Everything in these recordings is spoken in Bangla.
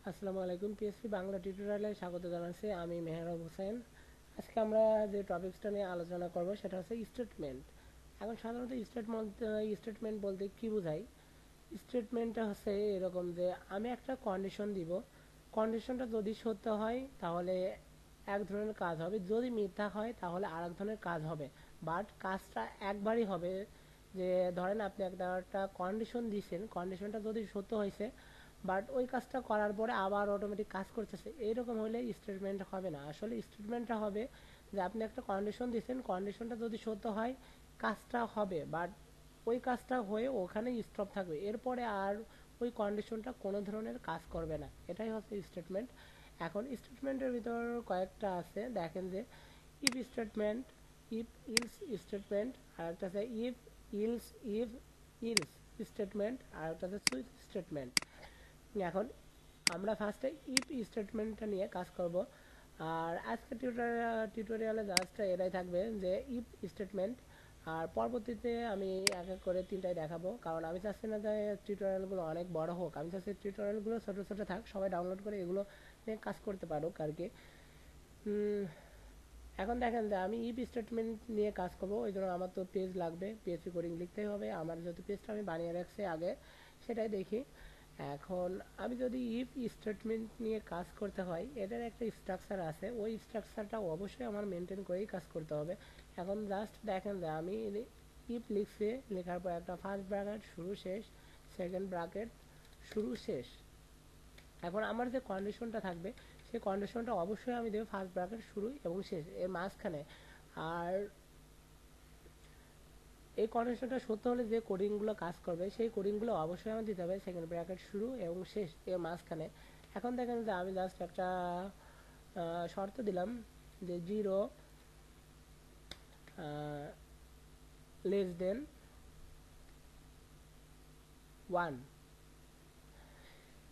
আসসালামু আলাইকুম। পিএসপি বাংলা টিউটোরিয়ালে স্বাগত জানাচ্ছি। আমি মেহরাব হোসেন। আজকে আমরা যে টপিকসটা নিয়ে আলোচনা করব সেটা হচ্ছে স্টেটমেন্ট। এখন সাধারণত স্টেটমেন্ট বলতে কি বোঝায়? স্টেটমেন্টটা হচ্ছে এরকম যে আমি একটা কন্ডিশন দিব, কন্ডিশনটা যদি সত্য হয় তাহলে এক ধরনের কাজ হবে, যদি মিথ্যা হয় তাহলে আরেক ধরনের কাজ হবে। বাট কাজটা একবারই হবে। যে ধরেন আপনি একটা কন্ডিশন দিয়েছেন, কন্ডিশনটা যদি সত্য হয়েছে বাট ওই কাজটা করার পরে আবার অটোমেটিক কাজ করতেছে, এইরকম হলে স্টেটমেন্ট হবে না। আসলে স্টেটমেন্টটা হবে যে আপনি একটা কন্ডিশন দিয়েছেন, কন্ডিশনটা যদি সত্য হয় কাজটা হবে, বাট ওই কাজটা হয়ে ওখানে স্টপ থাকবে, এরপরে আর ওই কন্ডিশনটা কোনো ধরনের কাজ করবে না। এটাই হচ্ছে স্টেটমেন্ট। এখন স্টেটমেন্টের ভিতর কয়েকটা আছে, দেখেন যে if statement, if else statement, আর একটা আছে if else if else statement, আর একটা আছে সুইচ স্টেটমেন্ট। এখন আমরা ফার্স্টে ইফ স্টেটমেন্টটা নিয়ে কাজ করব। আর আজকে টিউটোরিয়ালে জাস্ট এটাই থাকবে যে ইফ স্টেটমেন্ট। আর পরবর্তীতে আমি এক এক করে তিনটাই দেখাবো, কারণ আমি চাচ্ছি না যে টিউটোরিয়ালগুলো অনেক বড় হোক, আমি চাচ্ছি টিউটোরিয়ালগুলো ছোটো ছোটো থাক, সবাই ডাউনলোড করে এগুলো নিয়ে কাজ করতে পারুক আর কি। এখন দেখেন যে আমি ইফ স্টেটমেন্ট নিয়ে কাজ করব, ওই জন্য আমার তো পেজ লাগবে, পিএইচপি কোডিং লিখতেই হবে। আমার যেহেতু পেজটা আমি বানিয়ে রাখছি আগে, সেটাই দেখি। এখন আমি যদি ইফ স্টেটমেন্ট নিয়ে কাজ করতে হয়, এটার একটা স্ট্রাকচার আছে, ওই স্ট্রাকচারটা অবশ্যই আমার মেনটেন করেই কাজ করতে হবে। এখন জাস্ট দেখেন যে আমি ইফ লিখছি, লেখার পর একটা ফার্স্ট ব্র্যাকেট শুরু শেষ, সেকেন্ড ব্র্যাকেট শুরু শেষ। এখন আমার যে কন্ডিশনটা থাকবে সেই কন্ডিশনটা অবশ্যই আমি দেবো ফার্স্ট ব্র্যাকেট শুরু এবং শেষ এর মাঝখানে। আর এই কন্ডিশনটা সত্য হলে যে কোডিংগুলো কাজ করবে সেই কোডিংগুলো অবশ্যই আমার দিতে হবে সেকেন্ড ব্র্যাকেট শুরু এবং শেষ এর মাঝখানে। এখন দেখেন যে আমি জাস্ট একটা শর্ত দিলাম যে 0 <1।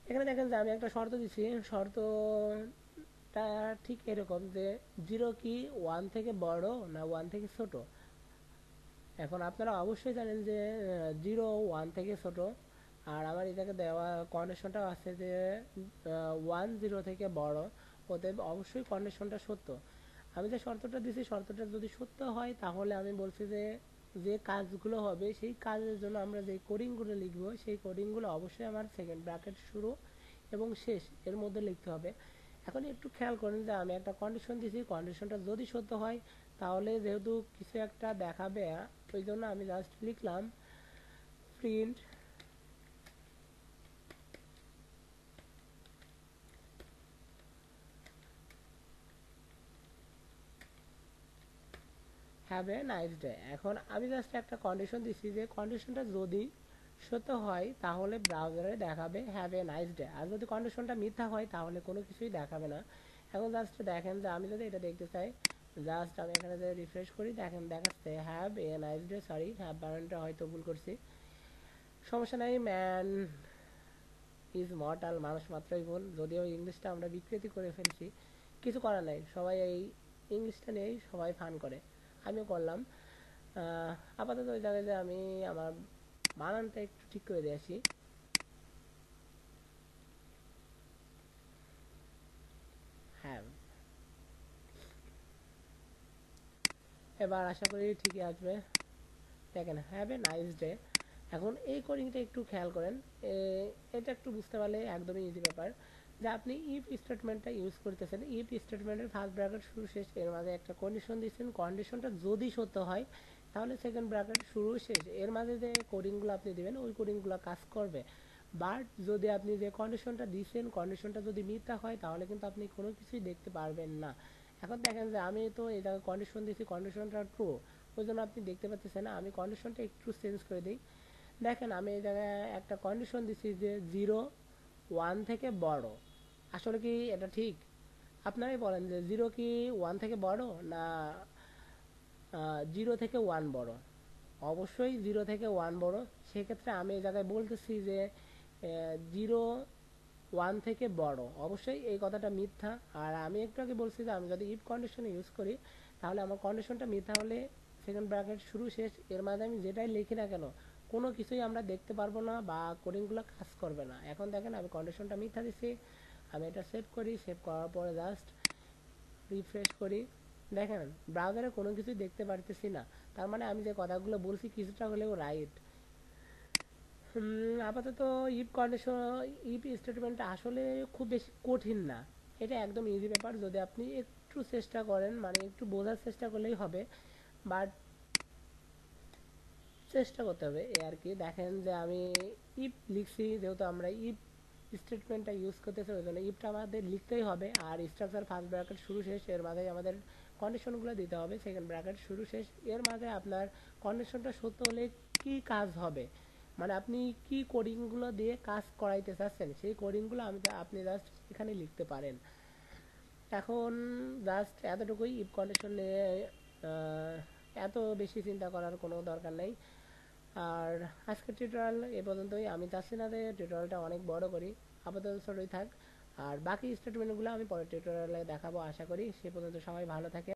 এখানে দেখেন যে আমি একটা শর্ত দিচ্ছি, শর্তটা ঠিক এরকম যে 0 কি 1 থেকে বড় না 1 থেকে ছোট। এখন আপনারা অবশ্যই জানেন যে 0 1 থেকে ছোট, আর আমার এটাকে দেওয়া কন্ডিশনটাও আছে যে 1 0 থেকে বড়, অতএব অবশ্যই কন্ডিশনটা সত্য। আমি যে শর্তটা দিছি শর্তটা যদি সত্য হয় তাহলে আমি বলছি যে যে কাজগুলো হবে সেই কাজের জন্য আমরা যে কোডিংগুলো লিখবো সেই কোডিংগুলো অবশ্যই আমার সেকেন্ড ব্র্যাকেট শুরু এবং শেষ এর মধ্যে লিখতে হবে। এখন একটু খেয়াল করেন যে আমি একটা কন্ডিশন দিছি, কন্ডিশনটা যদি সত্য হয় তাহলে যেহেতু কিছু একটা দেখাবে, ওই জন্য আমি জাস্ট লিখলাম print have a nice day. এখন আমি জাস্ট একটা কন্ডিশন দিছি যে কন্ডিশনটা যদি সত্য হয় তাহলে ব্রাউজারে দেখাবে হ্যাভ এ নাইস ডে, আর যদি কন্ডিশনটা মিথ্যা হয় তাহলে কোনো কিছুই দেখাবে না। এখন জাস্ট দেখেন যে আমি যদি এটা দেখতে চাই, জাস্ট আমি এখানে যে রিফ্রেশ করি, দেখেন দেখাচ্ছে have a nice day, sorry have বানানটা হয়তো ভুল করছি, সমস্যা নাই। ম্যান ইজ মর্টাল, মানুষ মাত্রই ভুল, যদিও ইংলিশটা আমরা বিকৃতি করে ফেলছি, কিছু করার নাই, সবাই এই ইংলিশটা নিয়েই সবাই ফান করে, আমিও করলাম। আপাতত ওই জায়গায় যে আমি আমার বানানটা একটু ঠিক করে দিয়ে আসি। হ্যাভ, এবার আশা করি ঠিকই আসবে। দেখেন হ্যাভ এ নাইস ডে। এখন এই কোডিংটা একটু খেয়াল করেন, এটা একটু বুঝতে পারলে একদমই ইজি ব্যাপার যে আপনি ইফ স্টেটমেন্টটা ইউজ করতেছেন, ইফ স্টেটমেন্টের ফার্স্ট ব্র্যাকেট শুরু শেষ এর মাঝে একটা কন্ডিশন দিচ্ছেন, কন্ডিশনটা যদি সত্য হয় তাহলে সেকেন্ড ব্র্যাকেট শুরু শেষ এর মাঝে যে কোডিংগুলো আপনি দেবেন ওই কোডিংগুলো কাজ করবে। বাট যদি আপনি যে কন্ডিশনটা দিচ্ছেন কন্ডিশনটা যদি মিথ্যা হয় তাহলে কিন্তু আপনি কোনো কিছুই দেখতে পারবেন না। এখন দেখেন যে আমি তো এই জায়গায় কন্ডিশন দিচ্ছি, কন্ডিশনটা ট্রু, ওই জন্য আপনি দেখতে পাচ্ছেন না। আমি কন্ডিশনটা একটু চেঞ্জ করে দিই। দেখেন আমি এই জায়গায় একটা কন্ডিশন দিচ্ছি যে 0 1 থেকে বড়। আসলে কি এটা ঠিক? আপনারাই বলেন যে 0 কি 1 থেকে বড় না 0 থেকে 1 বড়? অবশ্যই 0 থেকে 1 বড়। সেক্ষেত্রে আমি এই জায়গায় বলতেছি যে 0 1 থেকে বড়, অবশ্যই এই কথাটা মিথ্যা। আর আমি একটু আগে বলছি যে আমি যদি ইফ কন্ডিশন ইউজ করি তাহলে আমার কন্ডিশনটা মিথ্যা হলে সেকেন্ড ব্র্যাকেট শুরু শেষ এর মাঝে আমি যেটাই লিখি না কেন কোনো কিছুই আমরা দেখতে পারবো না বা কোডিংগুলো কাজ করবে না। এখন দেখেন আমি কন্ডিশনটা মিথ্যা দিচ্ছি, আমি এটা সেভ করি, সেভ করার পরে জাস্ট রিফ্রেশ করি। দেখেন ব্রাউজারে কোনো কিছুই দেখতে পারতেছি না, তার মানে আমি যে কথাগুলো বলছি কিছুটা হলেও রাইট। আপাতত ইফ কন্ডিশন, ইফ স্টেটমেন্টটা আসলে খুব বেশি কঠিন না, এটা একদম ইজি ব্যাপার যদি আপনি একটু চেষ্টা করেন, মানে একটু বোঝার চেষ্টা করলেই হবে। বাট চেষ্টা করতে হবে এ আর কি। দেখেন যে আমি ইফ লিখছি, যেহেতু আমরা ইফ স্টেটমেন্টটা ইউজ করতেছি ওই জন্য ইফটা আমাদের লিখতেই হবে। আর স্ট্রাকচার ফার্স্ট ব্র্যাকেট শুরু শেষ, এর মাঝে আমাদের কন্ডিশনগুলো দিতে হবে। সেকেন্ড ব্র্যাকেট শুরু শেষ, এর মাঝে আপনার কন্ডিশনটা সত্য হলে কি কাজ হবে, মানে আপনি কি কোডিংগুলো দিয়ে কাজ করাইতে চাচ্ছেন সেই কোডিংগুলো আপনি জাস্ট এখানে লিখতে পারেন। এখন জাস্ট এতটুকুই, ইফ কন্ডিশন নিয়ে এত বেশি চিন্তা করার কোনো দরকার নেই। আর আজকের টিউটোরিয়াল এ পর্যন্তই। আমি চাচ্ছি না যে টিউটোরিয়ালটা অনেক বড় করি, আপাতত ছোটই থাক। আর বাকি স্টেটমেন্টগুলো আমি পরের টিউটোরিয়ালে দেখাবো আশা করি। সে পর্যন্ত সবাই ভালো থাকে।